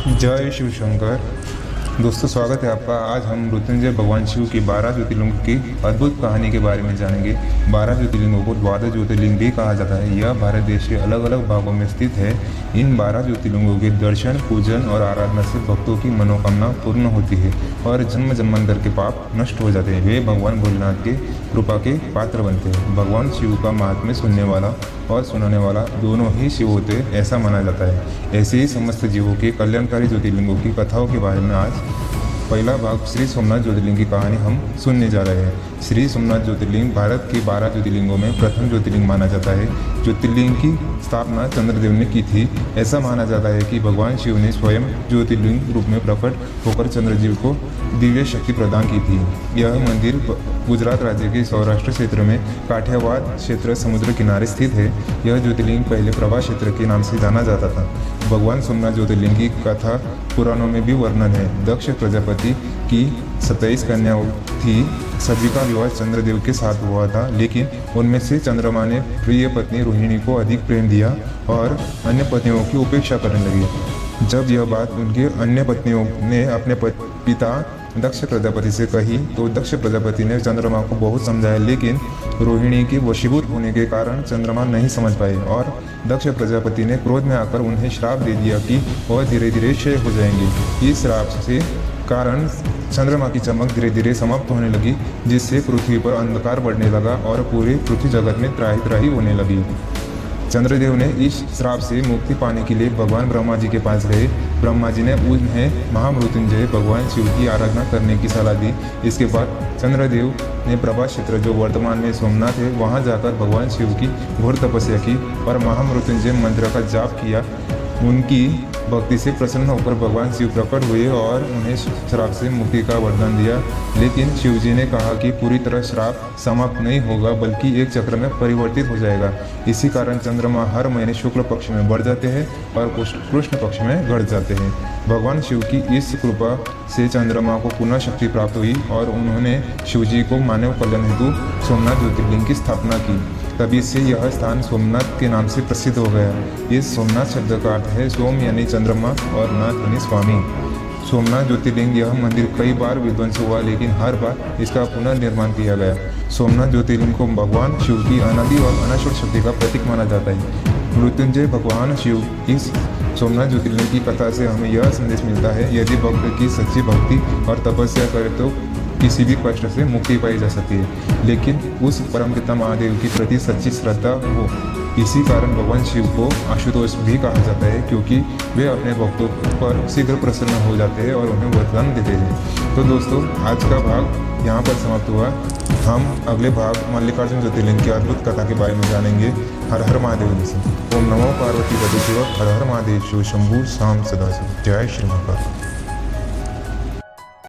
जय शिव शंकर। दोस्तों, स्वागत है आपका। आज हम मृत्युंजय भगवान शिव की 12 ज्योतिर्लिंगों की अद्भुत कहानी के बारे में जानेंगे। 12 ज्योतिर्लिंगों को द्वादश ज्योतिर्लिंग भी कहा जाता है। यह भारत देश के अलग अलग भागों में स्थित है। इन 12 ज्योतिर्लिंगों के दर्शन, पूजन और आराधना से भक्तों की मनोकामना पूर्ण होती है और जन्म जन्मांतर के पाप नष्ट हो जाते हैं। वे भगवान भोलेनाथ के कृपा के पात्र बनते हैं। भगवान शिव का महात्म्य सुनने वाला और सुनाने वाला दोनों ही शिव होते हैं, ऐसा माना जाता है। ऐसे ही समस्त जीवों के कल्याणकारी ज्योतिर्लिंगों की कथाओं के बारे में आज पहला भाग श्री सोमनाथ ज्योतिर्लिंग की कहानी हम सुनने जा रहे हैं। श्री सोमनाथ ज्योतिर्लिंग भारत के 12 ज्योतिर्लिंगों में प्रथम ज्योतिर्लिंग माना जाता है। ज्योतिर्लिंग की स्थापना चंद्रदेव ने की थी। ऐसा माना जाता है कि भगवान शिव ने स्वयं ज्योतिर्लिंग रूप में प्रकट होकर चंद्रजीव को दिव्य शक्ति प्रदान की थी। यह मंदिर गुजरात राज्य के सौराष्ट्र क्षेत्र में काठियावाड़ क्षेत्र समुद्र किनारे स्थित है। यह ज्योतिर्लिंग पहले प्रभा क्षेत्र के नाम से जाना जाता था। भगवान सोमनाथ ज्योतिर्लिंग की कथा पुराणों में भी वर्णन है। दक्ष प्रजापति की 27 कन्याओं थी। सभी का विवाह चंद्रदेव के साथ हुआ था, लेकिन उनमें से चंद्रमा ने प्रिय पत्नी रोहिणी को अधिक प्रेम दिया और अन्य पत्नियों की उपेक्षा करने लगी। जब यह बात उनकी अन्य पत्नियों ने अपने पिता दक्ष प्रजापति से कही तो दक्ष प्रजापति ने चंद्रमा को बहुत समझाया, लेकिन रोहिणी के वशीभूत होने के कारण चंद्रमा नहीं समझ पाए और दक्ष प्रजापति ने क्रोध में आकर उन्हें श्राप दे दिया कि वह धीरे धीरे क्षय हो जाएंगे। इस श्राप से कारण चंद्रमा की चमक धीरे धीरे समाप्त होने लगी, जिससे पृथ्वी पर अंधकार बढ़ने लगा और पूरे पृथ्वी जगत में त्राही त्राही होने लगी। चंद्रदेव ने इस श्राप से मुक्ति पाने के लिए भगवान ब्रह्मा जी के पास गए। ब्रह्मा जी ने उन्हें महामृत्युंजय भगवान शिव की आराधना करने की सलाह दी। इसके बाद चंद्रदेव ने प्रभा क्षेत्र, जो वर्तमान में सोमनाथ है, वहां जाकर भगवान शिव की घोर तपस्या की और महामृत्युंजय मंत्र का जाप किया। उनकी भक्ति से प्रसन्न होकर भगवान शिव प्रकट हुए और उन्हें श्राप से मुक्ति का वरदान दिया। लेकिन शिव जी ने कहा कि पूरी तरह श्राप समाप्त नहीं होगा, बल्कि एक चक्र में परिवर्तित हो जाएगा। इसी कारण चंद्रमा हर महीने शुक्ल पक्ष में बढ़ जाते हैं और कृष्ण पक्ष में घट जाते हैं। भगवान शिव की इस कृपा से चंद्रमा को पुनः शक्ति प्राप्त हुई और उन्होंने शिव जी को मानव कल्याण हेतु सोमनाथ ज्योतिर्लिंग की स्थापना की। तभी से यह स्थान सोमनाथ के नाम से प्रसिद्ध हो गया। इस सोमनाथ शब्द का अर्थ है सोम यानी चंद्रमा और नाथ यानी स्वामी। सोमनाथ ज्योतिर्लिंग यह मंदिर कई बार विध्वंस हुआ, लेकिन हर बार इसका पुनर्निर्माण किया गया। सोमनाथ ज्योतिर्लिंग को भगवान शिव की अनादि और अनश्वर शक्ति का प्रतीक माना जाता है। मृत्युंजय भगवान शिव इस सोमनाथ ज्योतिर्लिंग की कथा से हमें यह संदेश मिलता है, यदि भक्त की सच्ची भक्ति और तपस्या करे तो किसी भी कष्ट से मुक्ति पाई जा सकती है, लेकिन उस परमपिता महादेव की प्रति सच्ची श्रद्धा हो। इसी कारण भगवान शिव को आशुतोष भी कहा जाता है, क्योंकि वे अपने भक्तों पर शीघ्र प्रसन्न हो जाते हैं और उन्हें वरदान देते हैं। तो दोस्तों, आज का भाग यहाँ पर समाप्त हुआ। हम अगले भाग मल्लिकार्जुन ज्योतिर्लिंग की अद्भुत कथा के बारे में जानेंगे। हर हर महादेव से। ओम नमो पार्वती पति शिव। हर हर महादेव शिव शंभु शाम सदाशिव। जय श्री महाकाल।